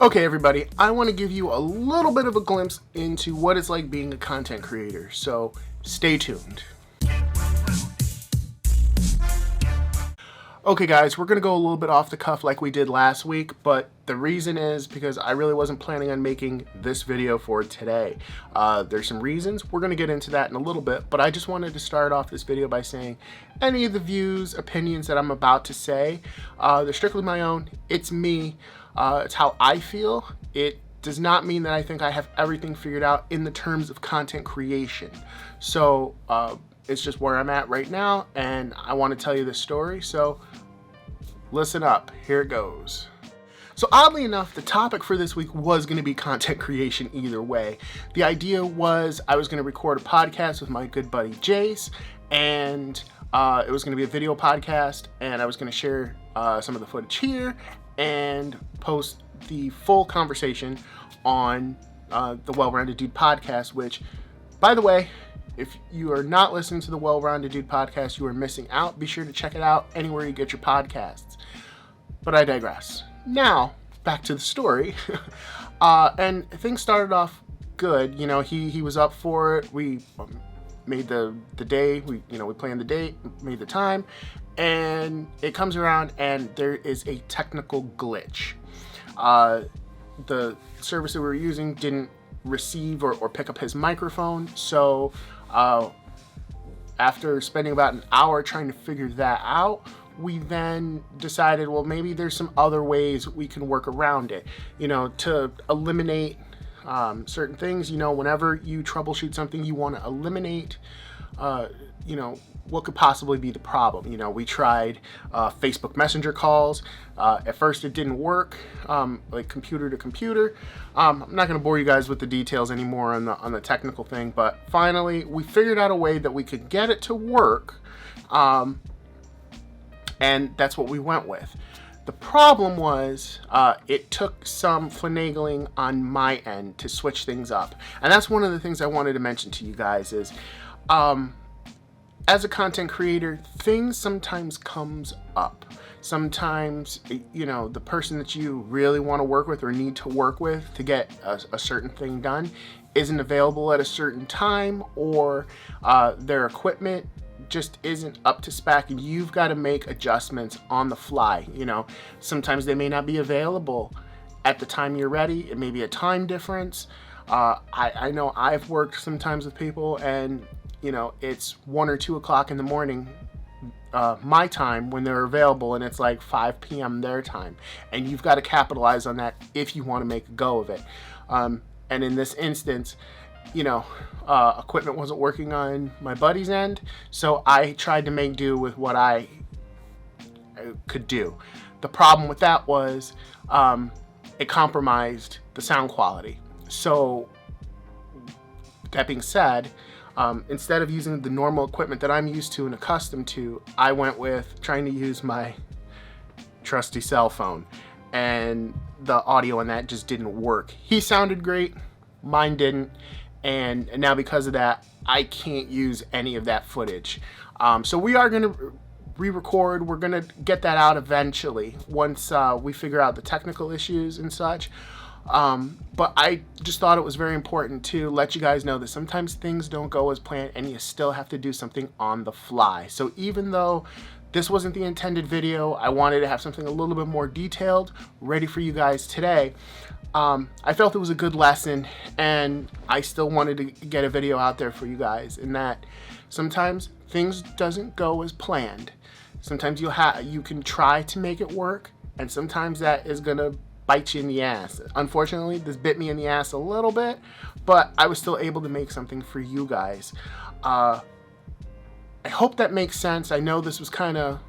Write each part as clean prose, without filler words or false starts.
Okay, everybody, I want to give you a little bit of a glimpse into what it's like being a content creator, so stay tuned. Okay guys, we're going to go a little bit off the cuff like we did last week, but the reason is because I really wasn't planning on making this video for today. There's some reasons, we're going to get into that in a little bit, but I just wanted to start off this video by saying any of the views, opinions that I'm about to say, they're strictly my own. It's me. It's how I feel. It does not mean that I think I have everything figured out in the terms of content creation. So it's just where I'm at right now, and I want to tell you this story, so listen up, here it goes. So oddly enough, the topic for this week was going to be content creation either way. The idea was I was going to record a podcast with my good buddy Jace, and it was going to be a video podcast, and I was going to share some of the footage here and post the full conversation on the Well-Rounded Dude podcast, which, by the way, if you are not listening to the Well-Rounded Dude podcast, you are missing out. Be sure to check it out anywhere you get your podcasts. But I digress. Now, back to the story. And things started off good. You know, he was up for it. We made the day. We planned the date, made the time, and it comes around and there is a technical glitch. The service that we were using didn't receive or pick up his microphone, so after spending about an hour trying to figure that out, we then decided, well, maybe there's some other ways we can work around it, to eliminate certain things. Whenever you troubleshoot something, you want to eliminate what could possibly be the problem. We tried Facebook Messenger calls. At first it didn't work, like computer to computer. I'm not going to bore you guys with the details anymore on the technical thing, but finally we figured out a way that we could get it to work, and that's what we went with. The problem was it took some finagling on my end to switch things up, and that's one of the things I wanted to mention to you guys is as a content creator, things sometimes comes up. Sometimes, the person that you really want to work with or need to work with to get a certain thing done isn't available at a certain time, or their equipment just isn't up to spec, and you've got to make adjustments on the fly. Sometimes they may not be available at the time you're ready. It may be a time difference. I know I've worked sometimes with people, and it's 1 or 2 o'clock in the morning, my time, when they're available, and it's like 5 p.m. their time, and you've got to capitalize on that if you want to make a go of it. And in this instance, equipment wasn't working on my buddy's end, so I tried to make do with what I could do. The problem with that was it compromised the sound quality. So that being said, instead of using the normal equipment that I'm used to and accustomed to, I went with trying to use my trusty cell phone, and the audio on that just didn't work. He sounded great, mine didn't, and now because of that, I can't use any of that footage. So we are going to re-record. We're going to get that out eventually once we figure out the technical issues and such. But I just thought it was very important to let you guys know that sometimes things don't go as planned and you still have to do something on the fly. So even though this wasn't the intended video, I wanted to have something a little bit more detailed ready for you guys today. I felt it was a good lesson, and I still wanted to get a video out there for you guys, in that sometimes things doesn't go as planned. Sometimes you can try to make it work, and sometimes that is gonna bite you in the ass. Unfortunately, this bit me in the ass a little bit, but I was still able to make something for you guys. I hope that makes sense. I know this was kind of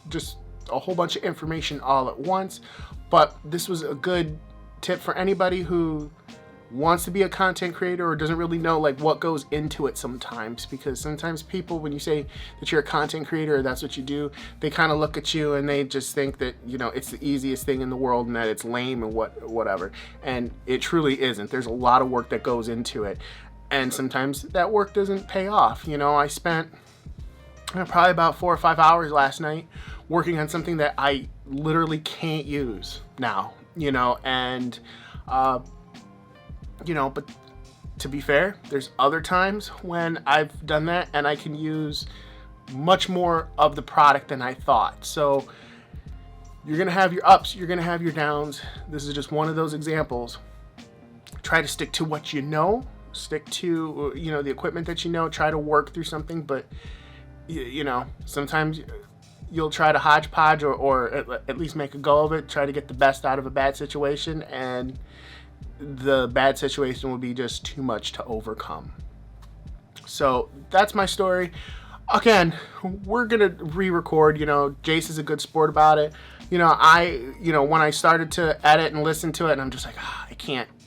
just a whole bunch of information all at once, but this was a good tip for anybody who wants to be a content creator or doesn't really know what goes into it sometimes, because sometimes people, when you say that you're a content creator or that's what you do, they kind of look at you and they just think that it's the easiest thing in the world and that it's lame and whatever, and it truly isn't. There's a lot of work that goes into it, and sometimes that work doesn't pay off. I spent probably about 4 or 5 hours last night working on something that I literally can't use now, and but to be fair, there's other times when I've done that and I can use much more of the product than I thought. So you're going to have your ups, you're going to have your downs. This is just one of those examples. Try to stick to what stick to, the equipment that try to work through something, but sometimes you'll try to hodgepodge or at least make a go of it, try to get the best out of a bad situation, and the bad situation will be just too much to overcome. So that's my story. Again, we're gonna re-record. Jace is a good sport about it. When I started to edit and listen to it, and I'm just like,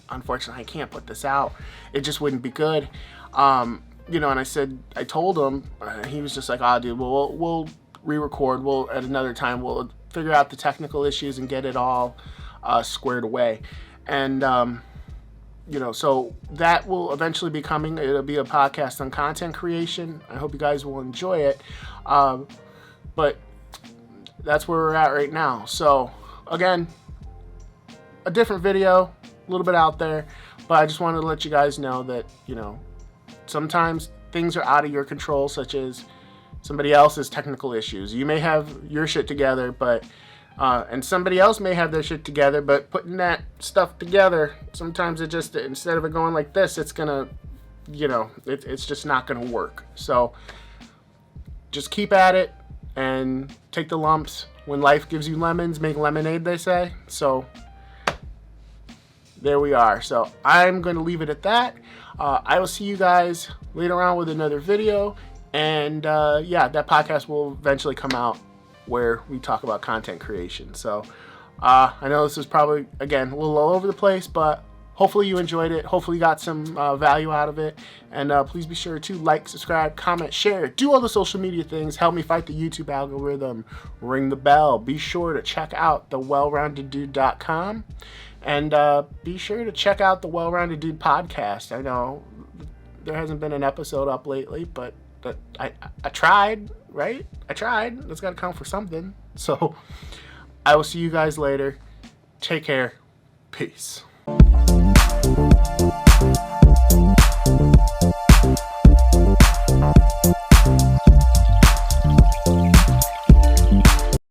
unfortunately, I can't put this out. It just wouldn't be good. And I told him, he was just like, dude, we'll re-record. We'll at another time. We'll figure out the technical issues and get it all squared away. And, so that will eventually be coming. It'll be a podcast on content creation. I hope you guys will enjoy it. But that's where we're at right now. So, again, a different video, a little bit out there. But I just wanted to let you guys know that, sometimes things are out of your control, such as somebody else's technical issues. You may have your shit together, but and somebody else may have their shit together, but putting that stuff together, sometimes it just, instead of it going like this, it's gonna, it's just not gonna work. So just keep at it and take the lumps. When life gives you lemons, make lemonade, they say. So there we are. So I'm going to leave it at that. I will see you guys later on with another video. And that podcast will eventually come out where we talk about content creation. So I know this is probably, again, a little all over the place, but hopefully you enjoyed it. Hopefully you got some value out of it. And please be sure to like, subscribe, comment, share, do all the social media things. Help me fight the YouTube algorithm. Ring the bell. Be sure to check out thewellroundeddude.com. And be sure to check out the Well-Rounded Dude podcast. I know there hasn't been an episode up lately, but I tried, right? I tried. That's got to count for something. So I will see you guys later. Take care. Peace.